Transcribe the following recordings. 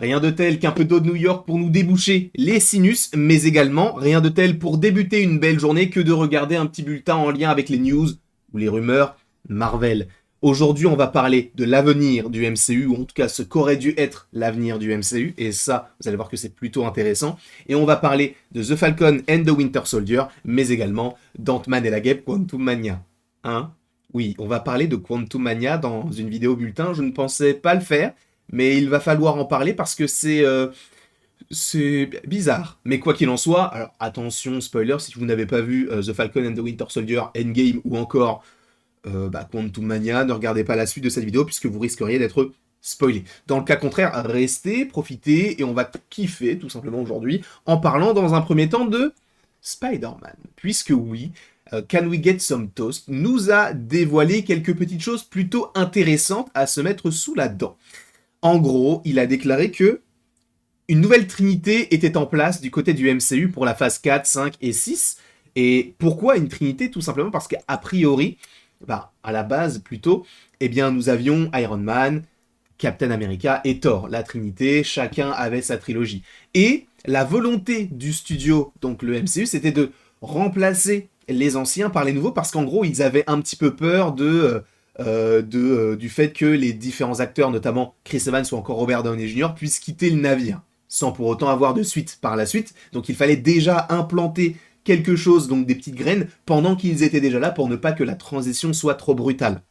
Rien de tel qu'un peu d'eau de New York pour nous déboucher les sinus, mais également rien de tel pour débuter une belle journée que de regarder un petit bulletin en lien avec les news ou les rumeurs Marvel. Aujourd'hui, on va parler de l'avenir du MCU, ou en tout cas ce qu'aurait dû être l'avenir du MCU, et ça, vous allez voir que c'est plutôt intéressant. Et on va parler de The Falcon and the Winter Soldier, mais également d'Ant-Man et la Guêpe Quantumania. Hein? Oui, on va parler de Quantumania dans une vidéo bulletin, je ne pensais pas le faire, mais il va falloir en parler parce que c'est bizarre. Mais quoi qu'il en soit, alors attention, spoiler, si vous n'avez pas vu The Falcon and the Winter Soldier Endgame ou encore Quantum Mania, ne regardez pas la suite de cette vidéo puisque vous risqueriez d'être spoilé. Dans le cas contraire, restez, profitez et on va kiffer tout simplement aujourd'hui en parlant dans un premier temps de Spider-Man. Puisque oui, Can We Get Some Toast nous a dévoilé quelques petites choses plutôt intéressantes à se mettre sous la dent. En gros, il a déclaré que une nouvelle trinité était en place du côté du MCU pour la phase 4, 5 et 6. Et pourquoi une trinité? Tout simplement parce qu'a priori, à la base plutôt, eh bien nous avions Iron Man, Captain America et Thor, la trinité, chacun avait sa trilogie. Et la volonté du studio, donc le MCU, c'était de remplacer les anciens par les nouveaux parce qu'en gros ils avaient un petit peu peur du fait que les différents acteurs, notamment Chris Evans ou encore Robert Downey Jr., puissent quitter le navire, sans pour autant avoir de suite par la suite. Donc il fallait déjà implanter quelque chose, donc des petites graines, pendant qu'ils étaient déjà là, pour ne pas que la transition soit trop brutale.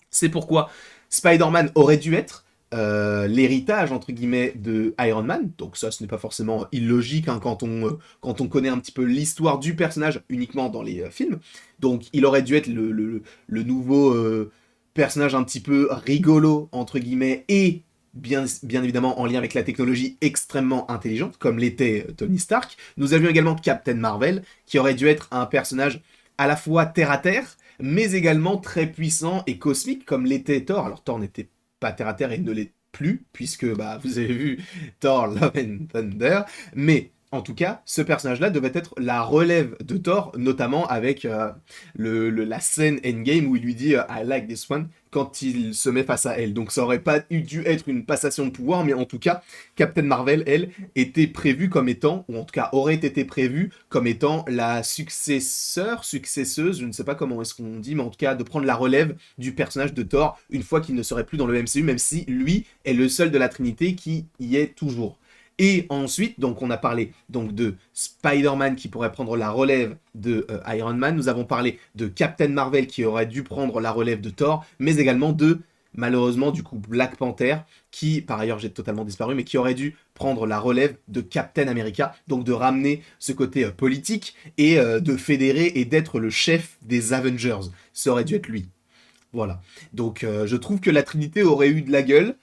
C'est pourquoi Spider-Man aurait dû être l'héritage, entre guillemets, de Iron Man. Donc ça, ce n'est pas forcément illogique hein, quand on connaît un petit peu l'histoire du personnage uniquement dans les films. Donc il aurait dû être le nouveau personnage un petit peu rigolo, entre guillemets, et bien évidemment en lien avec la technologie extrêmement intelligente, comme l'était Tony Stark. Nous avions également Captain Marvel, qui aurait dû être un personnage à la fois terre-à-terre, mais également très puissant et cosmique, comme l'était Thor. Alors Thor n'était pas terre-à-terre et ne l'est plus, puisque vous avez vu Thor Love and Thunder, mais en tout cas, ce personnage-là devait être la relève de Thor, notamment avec la scène Endgame où il lui dit I like this one quand il se met face à elle. Donc ça aurait pas dû être une passation de pouvoir, mais en tout cas, Captain Marvel, elle, était prévue comme étant, ou en tout cas aurait été prévue comme étant la successeuse, je ne sais pas comment est-ce qu'on dit, mais en tout cas de prendre la relève du personnage de Thor une fois qu'il ne serait plus dans le MCU, même si lui est le seul de la Trinité qui y est toujours. Et ensuite, donc on a parlé donc de Spider-Man qui pourrait prendre la relève de Iron Man. Nous avons parlé de Captain Marvel qui aurait dû prendre la relève de Thor, mais également de, malheureusement, du coup, Black Panther, qui, par ailleurs, j'ai totalement disparu, mais qui aurait dû prendre la relève de Captain America, donc de ramener ce côté politique et de fédérer et d'être le chef des Avengers. Ça aurait dû être lui. Voilà. Donc je trouve que la Trinité aurait eu de la gueule.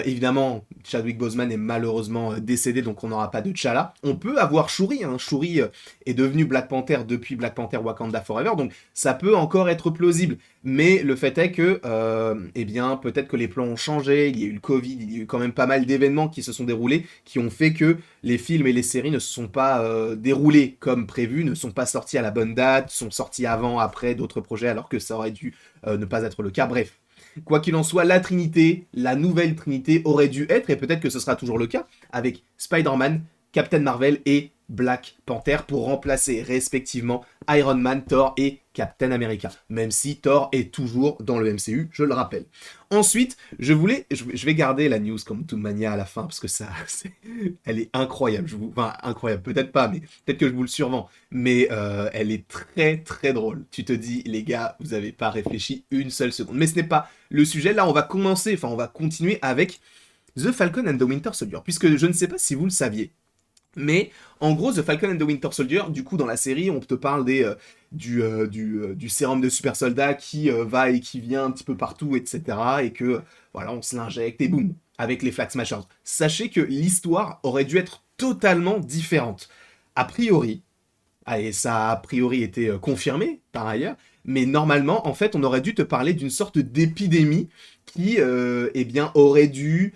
Évidemment, Chadwick Boseman est malheureusement décédé, donc on n'aura pas de T'Challa. On peut avoir Shuri, hein. Shuri est devenu Black Panther depuis Black Panther Wakanda Forever, donc ça peut encore être plausible. Mais le fait est que, eh bien, peut-être que les plans ont changé, il y a eu le Covid, il y a eu quand même pas mal d'événements qui se sont déroulés, qui ont fait que les films et les séries ne se sont pas déroulés comme prévu, ne sont pas sortis à la bonne date, sont sortis avant, après d'autres projets, alors que ça aurait dû ne pas être le cas. Bref. Quoi qu'il en soit, la Trinité, la nouvelle Trinité aurait dû être, et peut-être que ce sera toujours le cas, avec Spider-Man, Captain Marvel et Black Panther pour remplacer respectivement Iron Man, Thor et Captain America. Même si Thor est toujours dans le MCU, je le rappelle. Ensuite, je vais garder la news comme toute manière à la fin, parce que elle est incroyable. Enfin, incroyable, peut-être pas, mais peut-être que je vous le survends. Mais elle est très très drôle. Tu te dis, les gars, vous n'avez pas réfléchi une seule seconde. Mais ce n'est pas le sujet. Là, on va continuer avec The Falcon and the Winter Soldier. Puisque je ne sais pas si vous le saviez, mais en gros, The Falcon and the Winter Soldier, du coup, dans la série, on te parle du sérum de super soldat qui va et qui vient un petit peu partout, etc. Et que, voilà, on se l'injecte et boum, avec les Flag Smashers. Sachez que l'histoire aurait dû être totalement différente. A priori, et ça a priori été confirmé par ailleurs, mais normalement, en fait, on aurait dû te parler d'une sorte d'épidémie qui, eh bien, aurait dû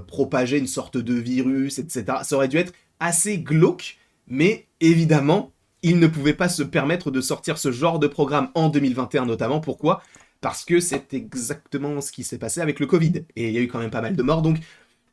propager une sorte de virus, etc. Ça aurait dû être assez glauque, mais évidemment, il ne pouvait pas se permettre de sortir ce genre de programme en 2021 notamment. Pourquoi? Parce que c'est exactement ce qui s'est passé avec le Covid. Et il y a eu quand même pas mal de morts, donc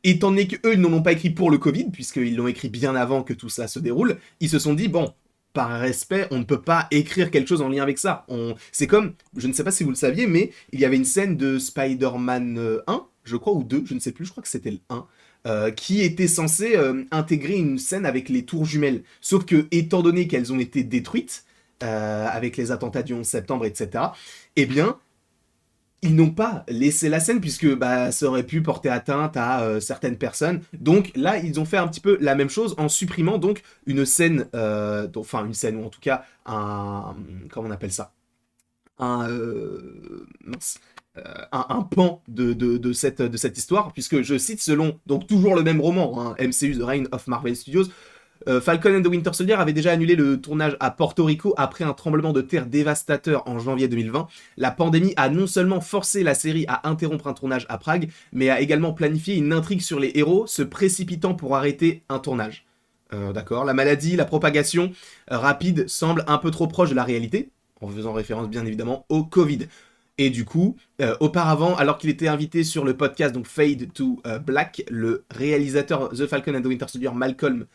Étant donné qu'eux, ils n'en ont pas écrit pour le Covid, puisqu'ils l'ont écrit bien avant que tout ça se déroule, ils se sont dit, bon, par respect, on ne peut pas écrire quelque chose en lien avec ça. C'est comme, je ne sais pas si vous le saviez, mais il y avait une scène de Spider-Man 1, je crois, ou 2, je ne sais plus, je crois que c'était le 1, qui était censé intégrer une scène avec les tours jumelles. Sauf que, étant donné qu'elles ont été détruites, avec les attentats du 11 septembre, etc., eh bien, ils n'ont pas laissé la scène puisque bah, ça aurait pu porter atteinte à certaines personnes. Donc là, ils ont fait un petit peu la même chose en supprimant donc une scène, enfin une scène ou en tout cas un, comment on appelle ça, un, mince, un pan de cette histoire, puisque je cite selon donc toujours le même roman, hein, MCU The Reign of Marvel Studios. Falcon and the Winter Soldier avait déjà annulé le tournage à Porto Rico après un tremblement de terre dévastateur en janvier 2020. La pandémie a non seulement forcé la série à interrompre un tournage à Prague, mais a également planifié une intrigue sur les héros se précipitant pour arrêter un tournage. D'accord. La maladie, la propagation rapide semble un peu trop proche de la réalité, en faisant référence bien évidemment au Covid. Et du coup, auparavant, alors qu'il était invité sur le podcast donc Fade to Black, le réalisateur The Falcon and the Winter Soldier Malcolm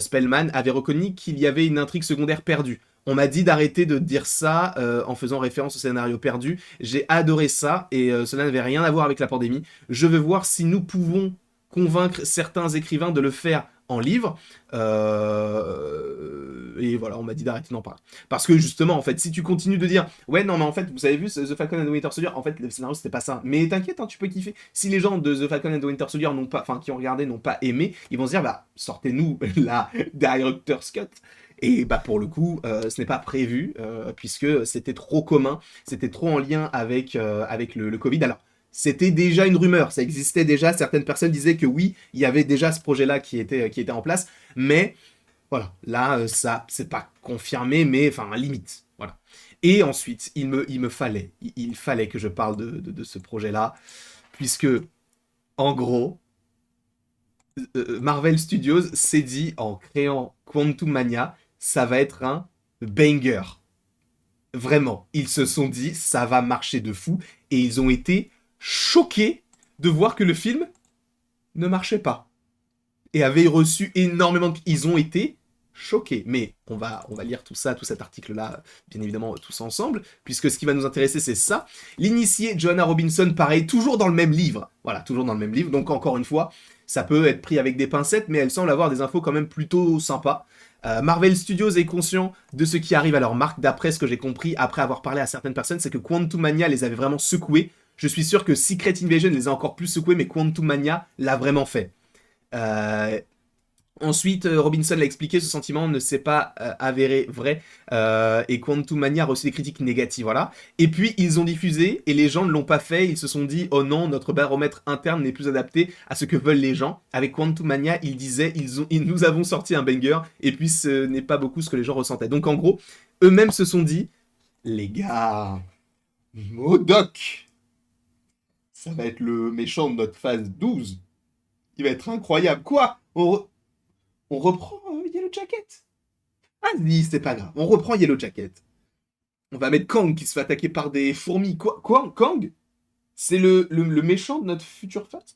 Spellman avait reconnu qu'il y avait une intrigue secondaire perdue. On m'a dit d'arrêter de dire ça en faisant référence au scénario perdu. J'ai adoré ça et cela n'avait rien à voir avec la pandémie. Je veux voir si nous pouvons convaincre certains écrivains de le faire en livre. Et voilà, on m'a dit d'arrêter d'en parler. Parce que justement, en fait, si tu continues de dire ouais, non, mais en fait, vous avez vu The Falcon and the Winter Soldier, en fait, le scénario c'était pas ça. Mais t'inquiète, hein, tu peux kiffer. Si les gens de The Falcon and the Winter Soldier n'ont pas, enfin, qui ont regardé, n'ont pas aimé, ils vont se dire bah, sortez-nous la Director's Cut. Et bah pour le coup, ce n'est pas prévu, puisque c'était trop commun, c'était trop en lien avec, avec le Covid. Alors, c'était déjà une rumeur, ça existait déjà, certaines personnes disaient que oui, il y avait déjà ce projet-là qui était en place, mais voilà, là, ça, c'est pas confirmé, mais enfin, limite, voilà. Et ensuite, il fallait que je parle de ce projet-là, puisque, en gros, Marvel Studios s'est dit, en créant Quantum Mania, ça va être un banger. Vraiment, ils se sont dit, ça va marcher de fou, et ils ont été choqués de voir que le film ne marchait pas. Et avait reçu énormément de... Ils ont été choqués. Mais on va lire tout ça, tout cet article-là, bien évidemment, tous ensemble, puisque ce qui va nous intéresser, c'est ça. L'initiée Joanna Robinson, pareil, toujours dans le même livre. Voilà, toujours dans le même livre. Donc, encore une fois, ça peut être pris avec des pincettes, mais elle semble avoir des infos quand même plutôt sympas. Marvel Studios est conscient de ce qui arrive à leur marque, d'après ce que j'ai compris, après avoir parlé à certaines personnes, c'est que Quantum Mania les avait vraiment secoués. Je suis sûr que Secret Invasion les a encore plus secoués, mais Quantum Mania l'a vraiment fait. Ensuite, Robinson l'a expliqué, ce sentiment ne s'est pas avéré vrai, et Quantum Mania a reçu des critiques négatives, voilà. Et puis, ils ont diffusé, et les gens ne l'ont pas fait, ils se sont dit, oh non, notre baromètre interne n'est plus adapté à ce que veulent les gens. Avec Quantum Mania, ils disaient, nous avons sorti un banger, et puis ce n'est pas beaucoup ce que les gens ressentaient. Donc en gros, eux-mêmes se sont dit, les gars, MODOK, ça va être le méchant de notre phase 12. Il va être incroyable. Quoi? On reprend Yellow Jacket. Vas-y, c'est pas grave. On reprend Yellow Jacket. On va mettre Kang qui se fait attaquer par des fourmis. Quoi Kang? C'est le méchant de notre future phase?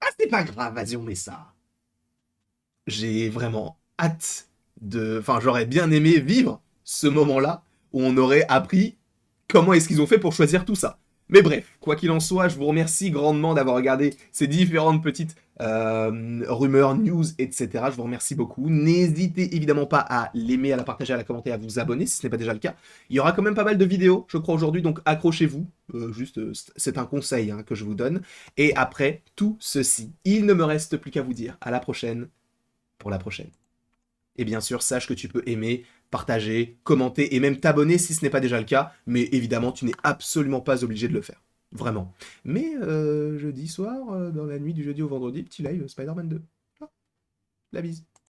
Ah, c'est pas grave, vas-y, on met ça. J'ai vraiment hâte de... Enfin, j'aurais bien aimé vivre ce moment-là où on aurait appris comment est-ce qu'ils ont fait pour choisir tout ça. Mais bref, quoi qu'il en soit, je vous remercie grandement d'avoir regardé ces différentes petites rumeurs, news, etc. Je vous remercie beaucoup. N'hésitez évidemment pas à l'aimer, à la partager, à la commenter, à vous abonner si ce n'est pas déjà le cas. Il y aura quand même pas mal de vidéos, je crois, aujourd'hui, donc accrochez-vous. C'est un conseil hein, que je vous donne. Et après tout ceci, il ne me reste plus qu'à vous dire à la prochaine pour la prochaine. Et bien sûr, sache que tu peux aimer, partager, commenter et même t'abonner si ce n'est pas déjà le cas, mais évidemment, tu n'es absolument pas obligé de le faire. Vraiment. Mais jeudi soir, dans la nuit du jeudi au vendredi, petit live Spider-Man 2. Ah, la bise.